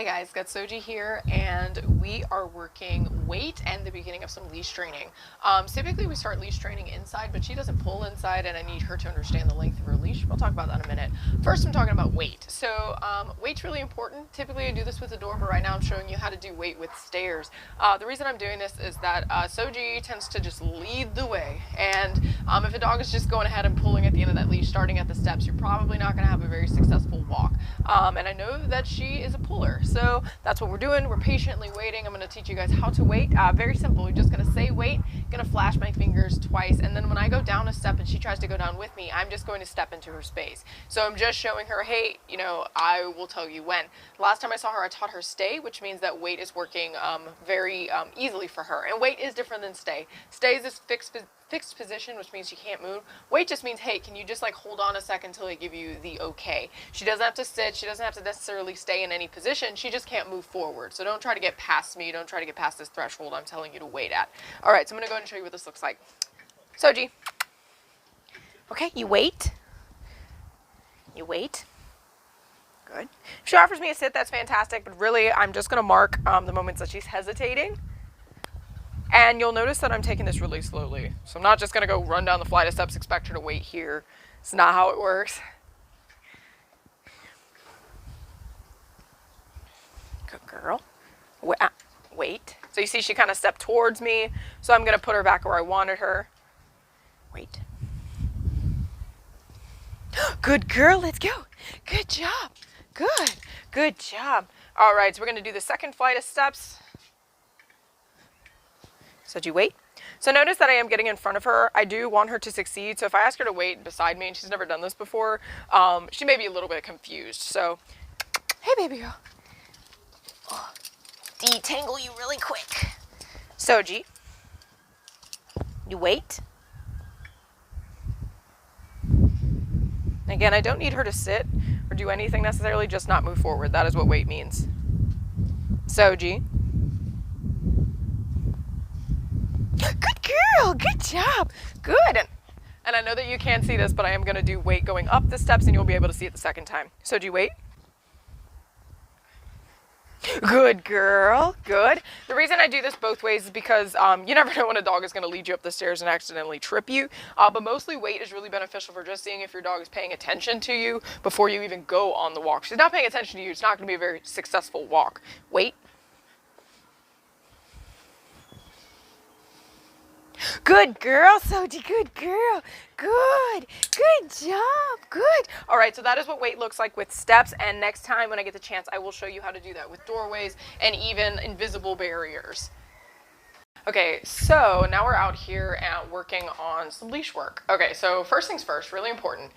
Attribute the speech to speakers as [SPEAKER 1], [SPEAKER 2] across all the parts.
[SPEAKER 1] Hey guys, got SoG here, and we are working weight and the beginning of some leash training. Typically we start leash training inside, but she doesn't pull inside and I need her to understand the length of her leash. We'll talk about that in a minute. First, I'm talking about weight. So weight's really important. Typically I do this with the door, but right now I'm showing you how to do weight with stairs. The reason I'm doing this is that SoG tends to just lead the way, and if a dog is just going ahead and pulling at the end of that leash, starting at the steps, you're probably not going to have a very successful walk. And I know that she is a puller. So that's what we're doing. We're patiently waiting. I'm going to teach you guys how to wait. Very simple. We're just going to say wait, going to flash my fingers twice, and then when I go down a step and she tries to go down with me, I'm just going to step into her space. So I'm just showing her, hey, I will tell you when. Last time I saw her, I taught her stay, which means that wait is working very easily for her. And wait is different than stay. Stay is this fixed position, which means she can't move. Wait just means, hey, can you just like hold on a second until I give you the okay? She doesn't have to sit. She doesn't have to necessarily stay in any position. She just can't move forward. So don't try to get past me. Don't try to get past this threshold I'm telling you to wait at. All right, so I'm going to go ahead and show you what this looks like. SoG. Okay, you wait. You wait. Good. If she offers me a sit, that's fantastic, but really I'm just going to mark the moments that she's hesitating. And you'll notice that I'm taking this really slowly. So I'm not just going to go run down the flight of steps, expect her to wait here. It's not how it works. Good girl. Wait. So you see she kind of stepped towards me. So I'm going to put her back where I wanted her. Wait. Good girl. Let's go. Good job. Good. Good job. All right. So we're going to do the second flight of steps. So do you wait? So notice that I am getting in front of her. I do want her to succeed. So if I ask her to wait beside me and she's never done this before, she may be a little bit confused. So, hey, baby girl. Oh, detangle you really quick. SoG. You wait. Again, I don't need her to sit or do anything necessarily, just not move forward. That is what wait means. SoG. Good girl, good job, good. And I know that you can't see this, but I am going to do wait going up the steps and you'll be able to see it the second time. So do you wait? Good girl, good. The reason I do this both ways is because you never know when a dog is going to lead you up the stairs and accidentally trip you. But mostly wait is really beneficial for just seeing if your dog is paying attention to you before you even go on the walk. If she's not paying attention to you, it's not going to be a very successful walk. Wait. Good girl, SoG, good girl. Good. Good job. Good. All right, so that is what wait looks like with steps, and next time when I get the chance, I will show you how to do that with doorways and even invisible barriers. Okay, so now we're out here at working on some leash work. Okay, so first things first, really important.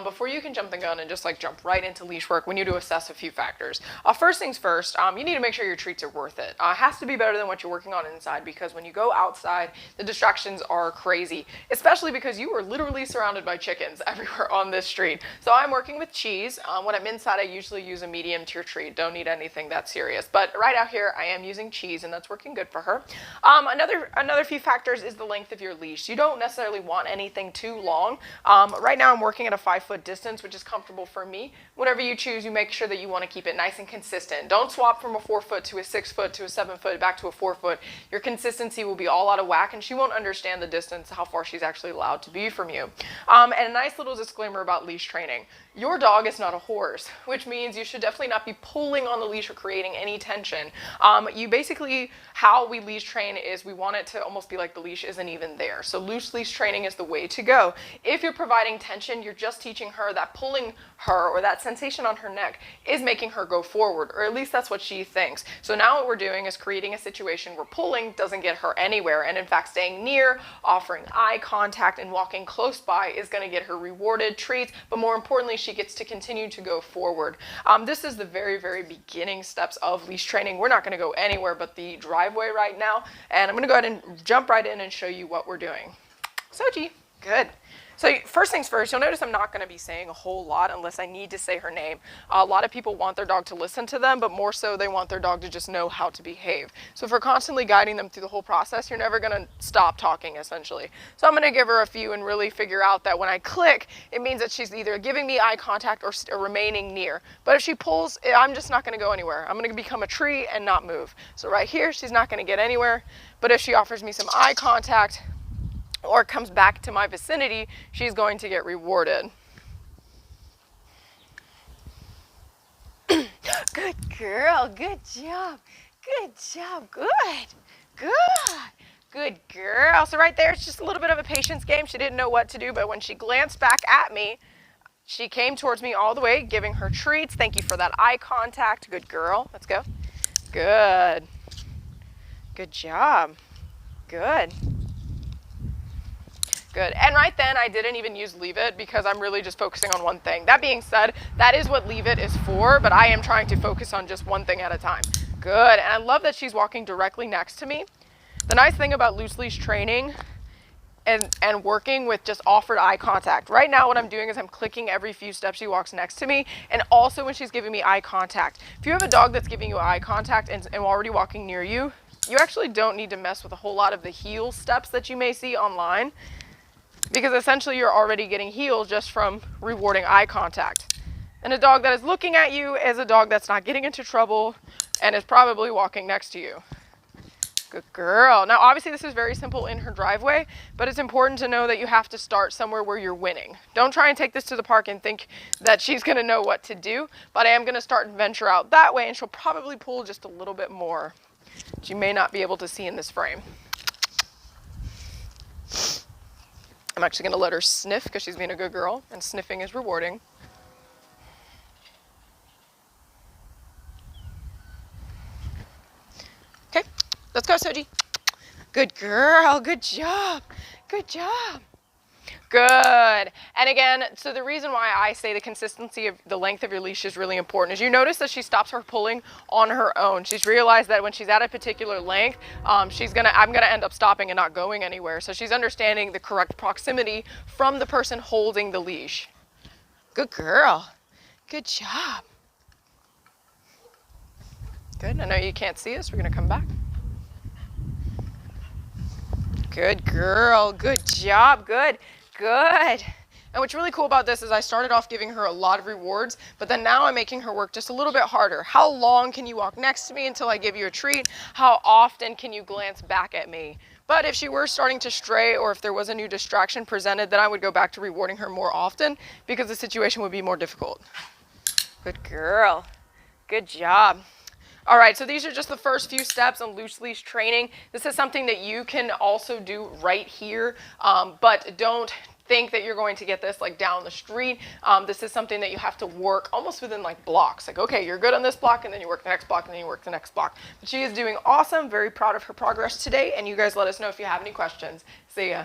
[SPEAKER 1] Before you can jump the gun and just like jump right into leash work, we need to assess a few factors. First things first, you need to make sure your treats are worth it. It has to be better than what you're working on inside, because when you go outside, the distractions are crazy, especially because you are literally surrounded by chickens everywhere on this street. So I'm working with cheese. When I'm inside, I usually use a medium tier treat. Don't need anything that serious. But right out here, I am using cheese, and that's working good for her. Another few factors is the length of your leash. You don't necessarily want anything too long. Right now I'm working at a 5-foot distance, which is comfortable for me. Whatever you choose, you make sure that you want to keep it nice and consistent. Don't swap from a 4-foot to a 6-foot to a 7-foot back to a 4-foot. Your consistency will be all out of whack, and she won't understand the distance, how far she's actually allowed to be from you. And a nice little disclaimer about leash training. Your dog is not a horse, which means you should definitely not be pulling on the leash or creating any tension. How we leash train is we want it to almost be like the leash isn't even there. So loose leash training is the way to go. If you're providing tension, you're just teaching her that pulling her or that sensation on her neck is making her go forward, or at least that's what she thinks. So now what we're doing is creating a situation where pulling doesn't get her anywhere, and in fact staying near, offering eye contact, and walking close by is going to get her rewarded treats, but more importantly, she gets to continue to go forward. This is the very, very beginning steps of leash training. We're not going to go anywhere but the driveway right now, and I'm going to go ahead and jump right in and show you what we're doing. SoG, good. So first things first, you'll notice I'm not going to be saying a whole lot unless I need to say her name. A lot of people want their dog to listen to them, but more so they want their dog to just know how to behave. So if we're constantly guiding them through the whole process, you're never going to stop talking, essentially. So I'm going to give her a few and really figure out that when I click, it means that she's either giving me eye contact or remaining near. But if she pulls, I'm just not going to go anywhere. I'm going to become a tree and not move. So right here, she's not going to get anywhere. But if she offers me some eye contact, or comes back to my vicinity, she's going to get rewarded. Good girl, good job, good, good girl. So right there, it's just a little bit of a patience game. She didn't know what to do, but when she glanced back at me, she came towards me all the way, giving her treats. Thank you for that eye contact. Good girl, let's go. Good, good job, good. Good. And right then, I didn't even use leave it because I'm really just focusing on one thing. That being said, that is what leave it is for, but I am trying to focus on just one thing at a time. Good. And I love that she's walking directly next to me. The nice thing about loose leash training and working with just offered eye contact. Right now, what I'm doing is I'm clicking every few steps she walks next to me, and also when she's giving me eye contact. If you have a dog that's giving you eye contact and already walking near you, you actually don't need to mess with a whole lot of the heel steps that you may see online, because essentially you're already getting healed just from rewarding eye contact. And a dog that is looking at you is a dog that's not getting into trouble and is probably walking next to you. Good girl. Now obviously this is very simple in her driveway, but it's important to know that you have to start somewhere where you're winning. Don't try and take this to the park and think that she's going to know what to do, but I am going to start and venture out that way, and she'll probably pull just a little bit more, which you may not be able to see in this frame. I'm actually going to let her sniff because she's being a good girl, and sniffing is rewarding. Okay, let's go, SoG. Good girl, good job, good job. Good. And again, so the reason why I say the consistency of the length of your leash is really important is you notice that she stops her pulling on her own. She's realized that when she's at a particular length, I'm gonna end up stopping and not going anywhere. So she's understanding the correct proximity from the person holding the leash. Good girl. Good job. Good. I know you can't see us. We're gonna come back. Good girl. Good job. Good. Good. And what's really cool about this is I started off giving her a lot of rewards, but then now I'm making her work just a little bit harder. How long can you walk next to me until I give you a treat? How often can you glance back at me? But if she were starting to stray, or if there was a new distraction presented, then I would go back to rewarding her more often because the situation would be more difficult. Good girl. Good job. All right, so these are just the first few steps on loose leash training. This is something that you can also do right here, but don't think that you're going to get this like down the street. This is something that you have to work almost within like blocks. Like, okay, you're good on this block, and then you work the next block, and then you work the next block. But she is doing awesome. Very proud of her progress today, and you guys let us know if you have any questions. See ya.